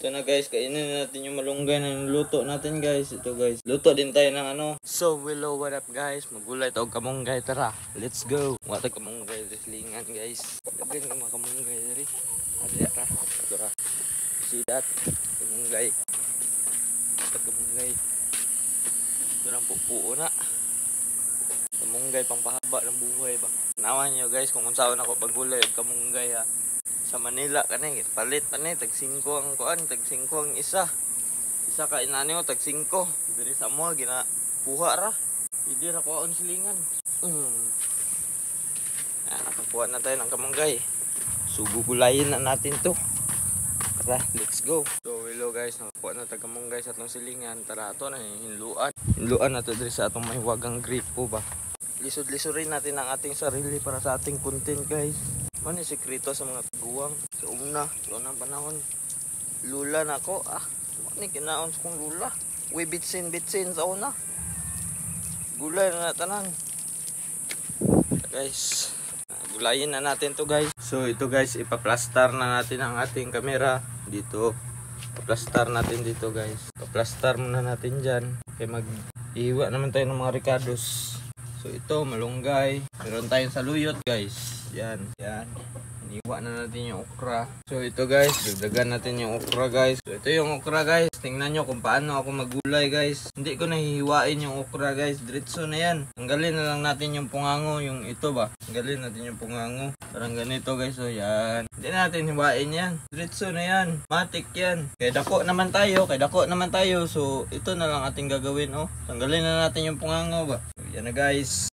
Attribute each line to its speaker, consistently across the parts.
Speaker 1: Ito na guys, kainin na natin yung malunggay na luto natin guys. Ito guys, luto din tayo ng ano. So hello, what up guys? Magulay ito kamunggay, tara. Let's go. Wata kamunggay, rislingan guys. Lagyan ka mga kamunggay dari. Adya ra. Tara. See that? Kamunggay. Kamunggay. Durang pupuo na. Kamunggay pang pahaba ng buhay ba. Nawan nyo guys kung unsaon ako paggulay og kamunggay ha. Sa Manila kanay palit pa ni tag 5 ang kuan, tag 5 ang isa. Isa ka inani mo tag 5. Diri sa mo gina puha ra. Hindi ra kuan silingan. Nakakuha na tayo ng kamunggay. Sugugulayin na natin to. Tara, let's go. So hello guys, nakakuha na tag kamunggay sa atong silingan. Tara ato na hinluan. Hinluan na to diri sa atong mahiwagang gripo ba. Lisod-lisorin natin ang ating sarili para sa ating content guys. Ano yung sekreto sa mga taguwang? Sa unang panahon. Lula na ako. Ano kinaon sa kong lula? Uy, bitsin sa una. Gulay na natanan. Guys, gulayin na natin to guys. So ito guys, ipaplastar na natin ang ating camera dito. Ipaplastar natin dito guys. Ipaplastar muna natin dyan. Kaya mag-iwa naman tayo ng mga ricados. So ito, malunggay. Meron tayong saluyot guys. Yan. Iniwa na natin yung okra. So ito guys, dagdagan natin yung okra guys. So ito yung okra guys. Tingnan nyo kung paano ako magulay guys. Hindi ko nahihiwain yung okra guys. Diretso na yan. Tanggalin na lang natin yung pungango. Yung ito ba. Tanggalin natin yung pungango. Parang ganito guys. So yan. Hindi natin hiwain yan. Diretso na yan. Matik yan. Kaya dako naman tayo. So ito na lang ating gagawin. Tanggalin na natin yung pungango ba. So yan na guys.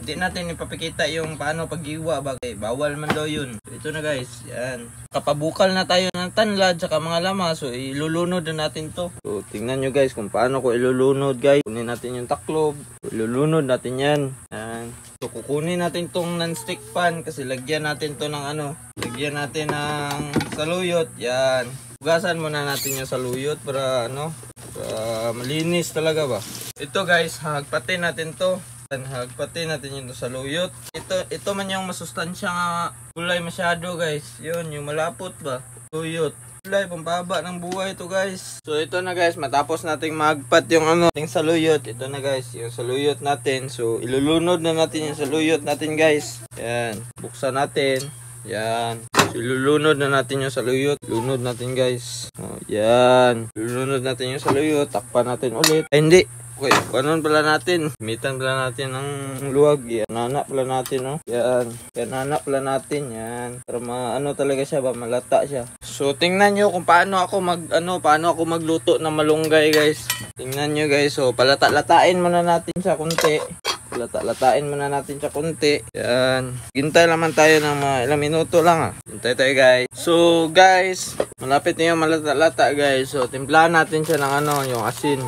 Speaker 1: Hindi natin ipapakita yung paano pag-iwa ba. Okay, bawal man daw yun. So, ito na guys. Yan. Kapabukal na tayo ng tanlad saka mga lama. So ilulunod na natin to. So tingnan nyo guys kung paano ko ilulunod guys. Kunin natin yung taklob. Ilulunod natin yan. Yan. So kukunin natin tong non-stick pan. Kasi lagyan natin to ng ano. Lagyan natin ng saluyot. Yan. Hugasan muna natin yung saluyot para ano. Para malinis talaga ba. Ito guys. Hagpatin natin to. Hagpatin natin yung saluyot. Ito man yung masustansya nga gulay masyado guys. Yun, yung malapot ba. Saluyot. Gulay, pampaba ng buhay ito guys. So ito na guys, matapos nating magpat yung ano, yung saluyot. Ito na guys, yung saluyot natin. So ilulunod na natin yung saluyot natin guys. Yan, buksan natin. Yan. So, ilulunod na natin yung saluyot. Lunod natin guys. Yan. Ilulunod natin yung saluyot. Takpan natin ulit. Ay hindi. Okay, kanon pala natin. Mitan pala natin ng luwag. Yan, nanak pala natin, no? Yan, nanak pala natin, yan. Para ano talaga siya ba, malata siya. So, tingnan nyo kung paano ako magluto ng malunggay, guys. Tingnan nyo, guys. So, palata-latain muna natin siya konti. Palata-latain muna natin siya konti. Yan. Hintay naman tayo ng mga ilang minuto lang, Hintay tayo, guys. So, guys, malapit na yung malata-lata, guys. So, timplahan natin siya ng ano, yung asin.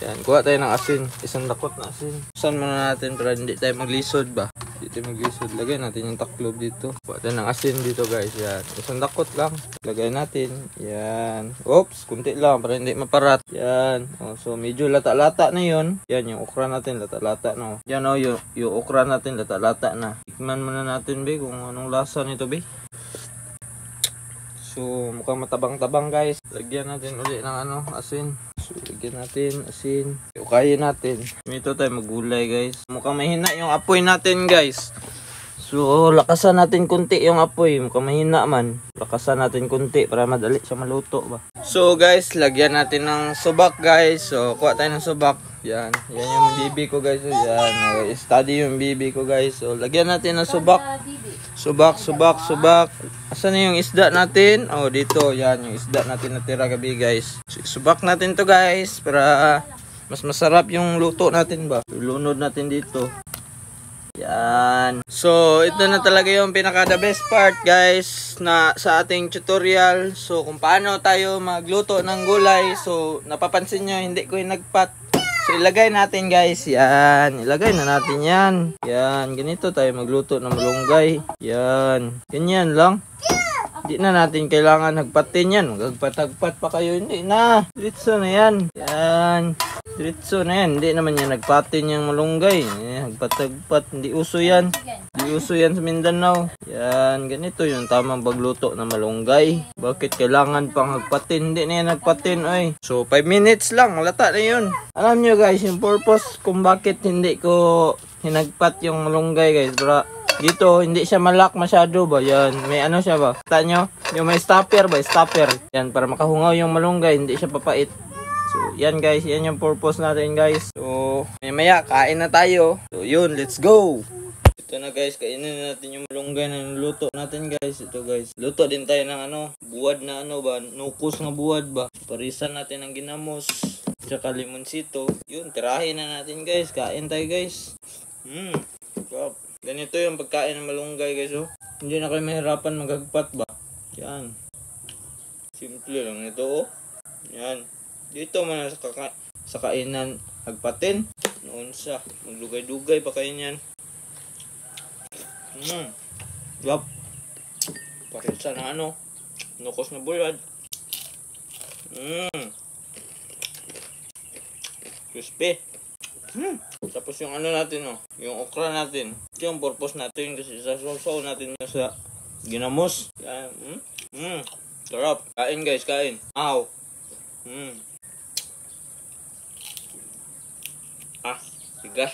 Speaker 1: Yan, kuha tayo ng asin. Isang dakot na asin. Usan muna natin para hindi tayo maglisod ba. Hindi tayo maglisod. Lagay natin yung taklob dito. Kuha tayo ng asin dito guys. Yan. Isang dakot lang. Lagay natin. Yan. Oops, kunti lang para hindi maparat. Yan. So medyo lata-lata na yun. Yan, yung okra natin lata-lata na. Yan yung okra natin lata-lata na. Tikman muna natin be kung anong lasa nito be. So mukhang matabang-tabang guys. Lagyan natin ulit ng ano, asin. So lagyan natin asin. Ukayin natin. Ito tayo magulay guys. Mukhang mahina yung apoy natin guys. So lakasan natin kunti yung apoy. Mukhang mahina man. Lakasan natin kunti para madali siya maluto ba. So guys, lagyan natin ng subak guys. So kuha tayo ng subak. Yan. Yan yung bibi ko guys. Yan. Study yung bibi ko guys. So lagyan natin ng subak. Subak. Asan na yung isda natin? Oh, dito. Yan, yung isda natin natira gabi guys. Subak natin to guys para mas masarap yung luto natin ba. Lunod natin dito. Yan. So, ito na talaga yung pinaka the best part guys na sa ating tutorial. So, kung paano tayo magluto ng gulay. So, napapansin nyo, hindi ko yung nagpat. So, ilagay natin guys. Yan. Ilagay na natin yan. Yan. Ganito tayo magluto ng malunggay. Yan. Ganyan lang. Hindi na natin kailangan hagpatin yan. Magagpat-hagpat pa kayo. Hindi na. Diretso na yan. Yan. Diretso na yan. Hindi naman yan nagpatin yung malunggay. Nagpatagpat. Hindi uso yan. Hindi uso yan sa Mindanao. Yan. Ganito yung tamang pagluto ng malunggay. Bakit kailangan pang nagpatin? Hindi na yan nagpatin. Oy. So 5 minutes lang. Malata na yun. Alam nyo guys, yung purpose kung bakit hindi ko hinagpat yung malunggay guys. Para dito, hindi siya malak masyado ba? Yan. May ano siya ba? Kita nyo? Yung may stopper ba? Stopper. Yan. Para makahungaw yung malunggay. Hindi siya papait. So, yan guys, yan yung purpose natin guys. So, maya kain na tayo. So, yun, let's go! Ito na guys, kainin na natin yung malunggay na luto natin guys. Ito guys, luto din tayo ng ano, buwad na ano ba, nukos na buwad ba. Parisan natin ng ginamos, tsaka limonsito. Yun, tirahin na natin guys, kain tayo guys. Wow. Ganito yung pagkain ng malunggay guys oh. Hindi na kayo mahirapan magagpat ba. Yan. Simple lang ito oh. Yan. Dito man sa kainan hagpatin. Noon siya. Maglugay-dugay pa kayo niyan. Yup. Parisa na ano. Nukos na buwad. Crispy. Tapos yung ano natin oh. Yung okra natin. Ito yung purpose natin kasi sasaw natin sa ginamos. Yan. Sarap. Kain guys, kain. Ow. Tigas.